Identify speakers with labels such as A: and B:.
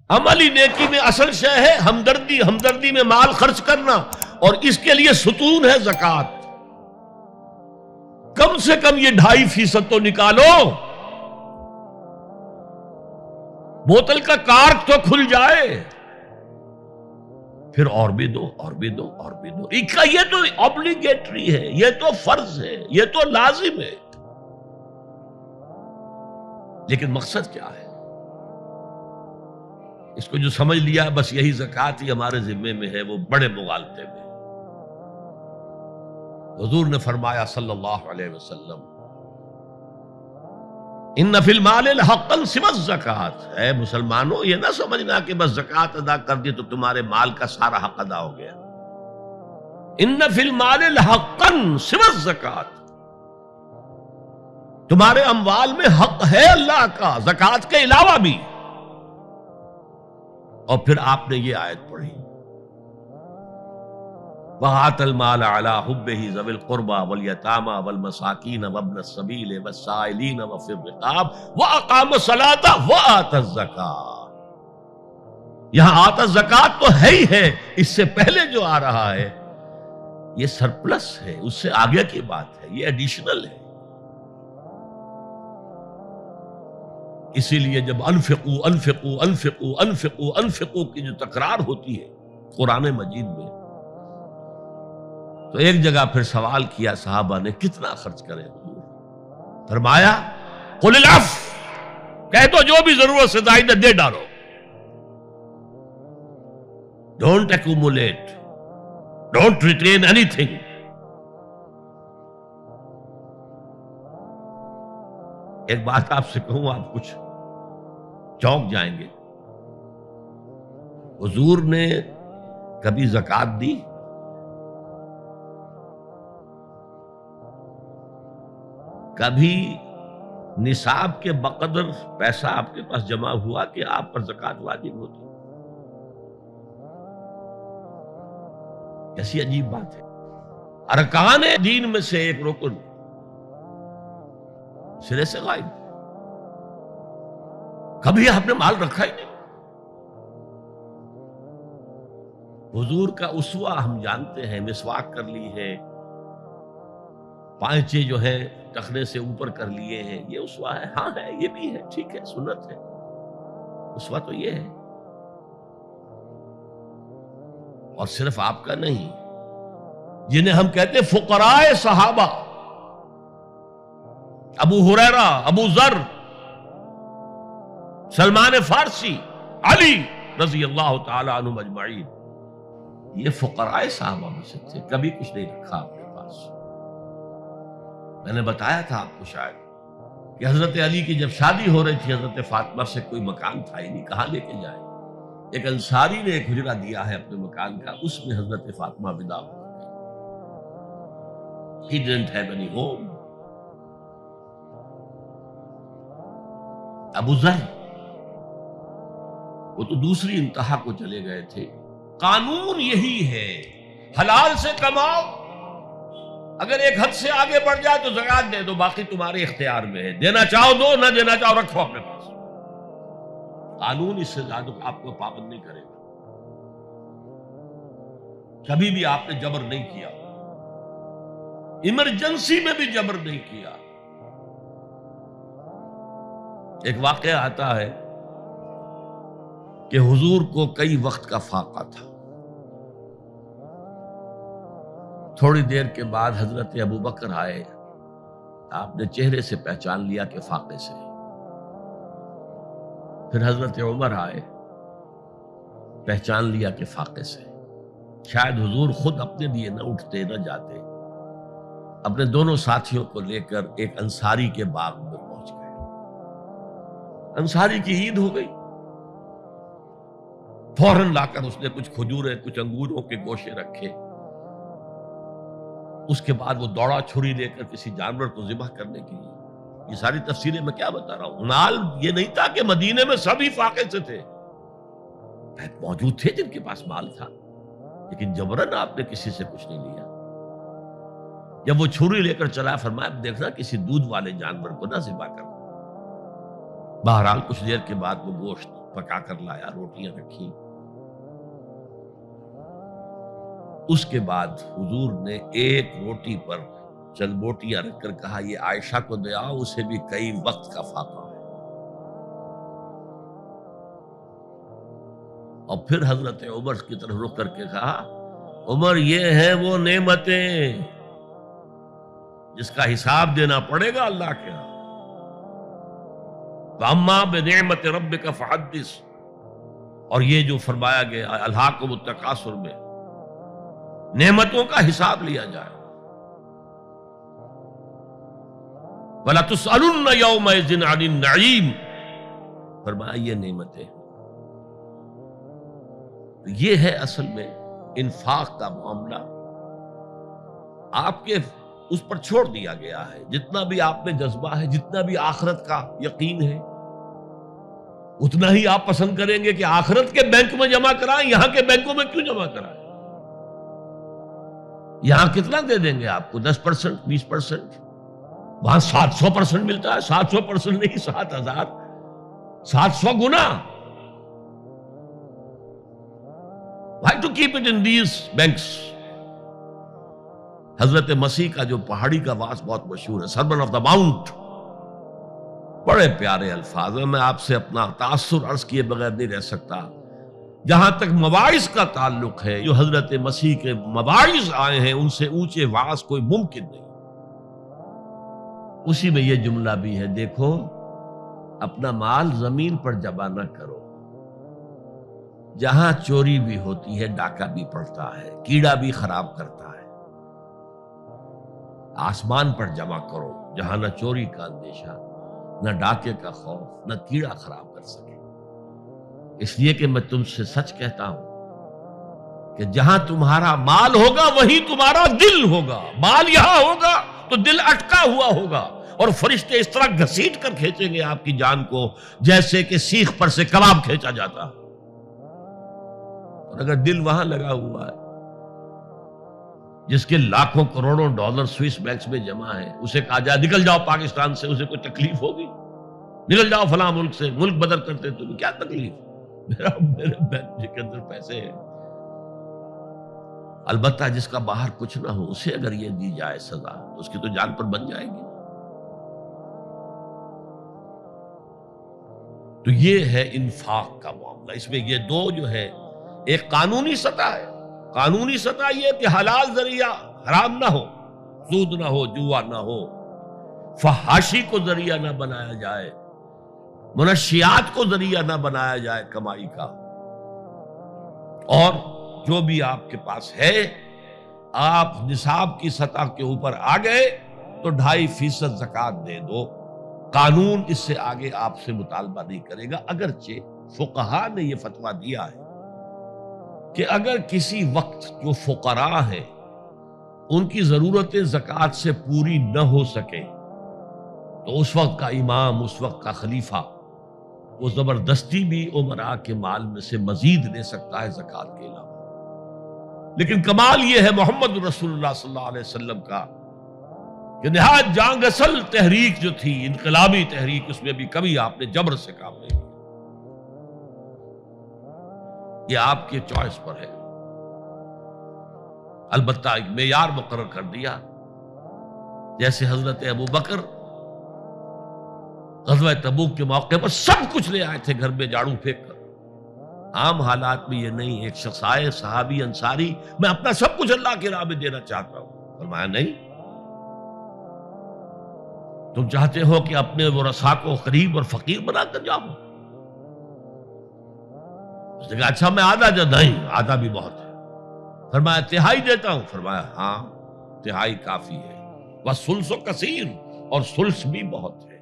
A: عملی نیکی میں اصل شے ہے ہمدردی، ہمدردی میں مال خرچ کرنا، اور اس کے لیے ستون ہے زکوٰۃ۔ کم سے کم یہ 2.5% تو نکالو، بوتل کا کارک تو کھل جائے، پھر اور بھی دو، اور بھی دو، اور بھی دو۔ یہ تو obligatory ہے، یہ تو فرض ہے، یہ تو لازم ہے۔ لیکن مقصد کیا ہے؟ اس کو جو سمجھ لیا بس یہی زکوٰۃ ہی ہمارے ذمے میں ہے، وہ بڑے مغالطے میں۔ حضور نے فرمایا صلی اللہ علیہ وسلم، ان فی المال حقا سوى الزکوٰۃ، اے مسلمانوں یہ نہ سمجھنا کہ بس زکوٰۃ ادا کر دی تو تمہارے مال کا سارا حق ادا ہو گیا۔ ان فی المال حقا سوى الزکوٰۃ، تمہارے اموال میں حق ہے اللہ کا زکوٰۃ کے علاوہ بھی۔ اور پھر آپ نے یہ آیت پڑھی، وَآتَى الْمَالَ عَلَىٰ حُبِّهِ ذَوِي الْقُرْبَىٰ وَالْيَتَامَىٰ وَالْمَسَاكِينَ وَابْنَ السَّبِيلِ وَالسَّائِلِينَ وَفِي الرِّقَابِ وَأَقَامَ الصَّلَاةَ وَآتَى الزَّكَاةَ۔ یہاں آتا زکوٰۃ تو ہے ہی ہے، اس سے پہلے جو آ رہا ہے یہ سرپلس ہے، اس سے آگے کی بات ہے، یہ ایڈیشنل ہے۔ اسی لیے جب انفقوا انفقوا انفقوا انفقوا انفقوا کی جو تکرار ہوتی ہے قرآن مجید میں، تو ایک جگہ پھر سوال کیا صحابہ نے، کتنا خرچ کریں حضور؟ فرمایا قل العفو، کہہ دو جو بھی ضرورت سے زائد دے ڈالو، don't accumulate, don't retain any thing. ایک بات آپ سے کہوں، آپ کچھ چونک جائیں گے، حضور نے کبھی زکوٰۃ دی؟ کبھی نصاب کے بقدر پیسہ آپ کے پاس جمع ہوا کہ آپ پر زکوٰۃ واجب ہوتی؟ ایسی عجیب بات ہے۔ ارکان دین میں سے ایک رکن سرے سے غائب، کبھی آپ نے مال رکھا ہی نہیں۔ حضور کا اسوہ ہم جانتے ہیں، مسواک کر لی ہے، پانچے جو ہے ٹخنے سے اوپر کر لیے ہیں، یہ اسوہ ہے؟ ہاں ہے، یہ بھی ہے، ٹھیک ہے، سنت ہے، اسوہ تو یہ ہے۔ اور صرف آپ کا نہیں، جنہیں ہم کہتے ہیں فقراء صحابہ، ابو ہریرہ، ابو ذر، سلمان فارسی، علی رضی اللہ تعالی عنہم اجمعین، یہ فقراء صحابہ میں سے تھے، کبھی کچھ نہیں رکھا اپنے پاس۔ میں نے بتایا تھا آپ کو شاید کہ حضرت علی کی جب شادی ہو رہی تھی حضرت فاطمہ سے، کوئی مکان تھا ہی نہیں، کہاں لے کے جائیں؟ ایک انصاری نے ایک حجرہ دیا ہے اپنے مکان کا، اس میں حضرت فاطمہ ودا ہو گئی۔ He didn't have any home۔ ابو ذر وہ تو دوسری انتہا کو چلے گئے تھے۔ قانون یہی ہے، حلال سے کماؤ، اگر ایک حد سے آگے بڑھ جائے تو زکوٰۃ دے دو، باقی تمہارے اختیار میں ہے، دینا چاہو دو، نہ دینا چاہو رکھو اپنے پاس۔ قانون اس سے زیادہ آپ کو پابند نہیں کرے گا۔ کبھی بھی آپ نے جبر نہیں کیا، ایمرجنسی میں بھی جبر نہیں کیا۔ ایک واقعہ آتا ہے کہ حضور کو کئی وقت کا فاقہ تھا، تھوڑی دیر کے بعد حضرت ابو بکر آئے، آپ نے چہرے سے پہچان لیا کہ فاقے سے۔ پھر حضرت عمر آئے، پہچان لیا کہ فاقے سے۔ شاید حضور خود اپنے لیے نہ اٹھتے نہ جاتے، اپنے دونوں ساتھیوں کو لے کر ایک انصاری کے باغ میں پہنچ گئے۔ انصاری کی عید ہو گئی، فوراً لا کر اس نے کچھ کھجوریں، کچھ انگوروں کے گوشے رکھے۔ اس کے بعد وہ دوڑا چھری لے کر کسی جانور کو ذبح کرنے کے لیے۔ یہ ساری تفصیلیں میں کیا بتا رہا ہوں؟ مال یہ نہیں تھا کہ مدینے میں سبھی فاقے سے تھے، موجود تھے جن کے پاس مال تھا، لیکن جبرن آپ نے کسی سے کچھ نہیں لیا۔ جب وہ چھری لے کر چلا، فرمایا دیکھنا کسی دودھ والے جانور کو نہ ذبح کرنا۔ بہرحال کچھ دیر کے بعد وہ گوشت پکا کر لایا، روٹیاں رکھی۔ اس کے بعد حضور نے ایک روٹی پر چند بوٹیاں رکھ کر کہا یہ عائشہ کو دے آؤ، اسے بھی کئی وقت کا فاقہ ہے۔ اور پھر حضرت عمر کی طرف رخ کر کے کہا عمر یہ ہیں وہ نعمتیں جس کا حساب دینا پڑے گا اللہ کے ہاں۔ وَأَمَّا بِنِعْمَةِ رَبِّكَ فَحَدِّثْ، اور یہ جو فرمایا گیا الہاکم التکاثر میں نعمتوں کا حساب لیا جائے۔ وَلَتُسْأَلُنَّ يَوْمَئِذٍ عَنِ النَّعِيمِ، فرمایا یہ نعمتیں۔ یہ ہے اصل میں انفاق کا معاملہ، آپ کے اس پر چھوڑ دیا گیا ہے۔ جتنا بھی آپ میں جذبہ ہے، جتنا بھی آخرت کا یقین ہے، اتنا ہی آپ پسند کریں گے کہ آخرت کے بینک میں جمع کرائیں، یہاں کے بینکوں میں کیوں جمع کرائیں؟ یہاں کتنا دے دیں گے آپ کو؟ 10%، 20%؟ وہاں 700% ملتا ہے۔ 700% نہیں، 7000، 700 گنا۔ Why to keep it in these banks؟ حضرت مسیح کا جو پہاڑی کا واس بہت مشہور ہے، سرمن آف دا ماؤنٹ، بڑے پیارے الفاظ ہیں۔ میں آپ سے اپنا تاثر عرض کیے بغیر نہیں رہ سکتا۔ جہاں تک مواعظ کا تعلق ہے، جو حضرت مسیح کے مواعظ آئے ہیں ان سے اونچے واعظ کوئی ممکن نہیں۔ اسی میں یہ جملہ بھی ہے، دیکھو اپنا مال زمین پر جمع نہ کرو، جہاں چوری بھی ہوتی ہے ڈاکہ بھی پڑتا ہے، کیڑا بھی خراب کرتا ہے۔ آسمان پر جمع کرو جہاں نہ چوری کا اندیشہ، نہ ڈاکے کا خوف، نہ کیڑا خراب کر سکے۔ اس لیے کہ میں تم سے سچ کہتا ہوں کہ جہاں تمہارا مال ہوگا وہیں تمہارا دل ہوگا۔ مال یہاں ہوگا تو دل اٹکا ہوا ہوگا، اور فرشتے اس طرح گھسیٹ کر کھینچیں گے آپ کی جان کو جیسے کہ سیخ پر سے کباب کھینچا جاتا۔ اور اگر دل وہاں لگا ہوا ہے جس کے لاکھوں کروڑوں ڈالر سوئس بینکس میں جمع ہے، اسے کہا جائے نکل جاؤ پاکستان سے، اسے کوئی تکلیف ہوگی؟ نکل جاؤ فلاں ملک سے، ملک بدل کرتے تمہیں کیا تکلیف؟ میرے بینک کے اندر پیسے ہیں۔ البتہ جس کا باہر کچھ نہ ہو، اسے اگر یہ دی جائے سزا تو اس کی تو جان پر بن جائے گی۔ تو یہ ہے انفاق کا معاملہ۔ اس میں یہ دو جو ہے، ایک قانونی سطح ہے۔ قانونی سطح یہ کہ حلال ذریعہ حرام نہ ہو، سود نہ ہو، جوا نہ ہو، فحاشی کو ذریعہ نہ بنایا جائے، منشیات کو ذریعہ نہ بنایا جائے کمائی کا۔ اور جو بھی آپ کے پاس ہے، آپ نصاب کی سطح کے اوپر آ گئے تو 2.5% زکوٰۃ دے دو۔ قانون اس سے آگے آپ سے مطالبہ نہیں کرے گا، اگرچہ فقہاء نے یہ فتویٰ دیا ہے کہ اگر کسی وقت جو فقراء ہیں ان کی ضرورتیں زکوٰۃ سے پوری نہ ہو سکے تو اس وقت کا امام، اس وقت کا خلیفہ، وہ زبردستی بھی امراء کے مال میں سے مزید لے سکتا ہے زکوٰۃ کے علاوہ۔ لیکن کمال یہ ہے محمد رسول اللہ صلی اللہ علیہ وسلم کا کہ نہایت جان اصل تحریک جو تھی، انقلابی تحریک، اس میں بھی کبھی آپ نے جبر سے کام نہیں کیا۔ یہ آپ کے چوائس پر ہے۔ البتہ ایک معیار مقرر کر دیا، جیسے حضرت ابو بکر غزوہ تبوک کے موقع پر سب کچھ لے آئے تھے گھر میں جھاڑو پھینک کر۔ عام حالات میں یہ نہیں، ایک شخص آئے صحابی انصاری، میں اپنا سب کچھ اللہ کی راہ میں دینا چاہتا ہوں، فرمایا نہیں، تم چاہتے ہو کہ اپنے ورثاء کو قریب اور فقیر بنا کر جاؤ؟ اس نے کہا اچھا میں آدھا جو، نہیں آدھا بھی بہت ہے۔ فرمایا تہائی دیتا ہوں؟ فرمایا ہاں تہائی کافی ہے۔ وَالثُلُثُ کثیر، اور ثلث بھی بہت ہے۔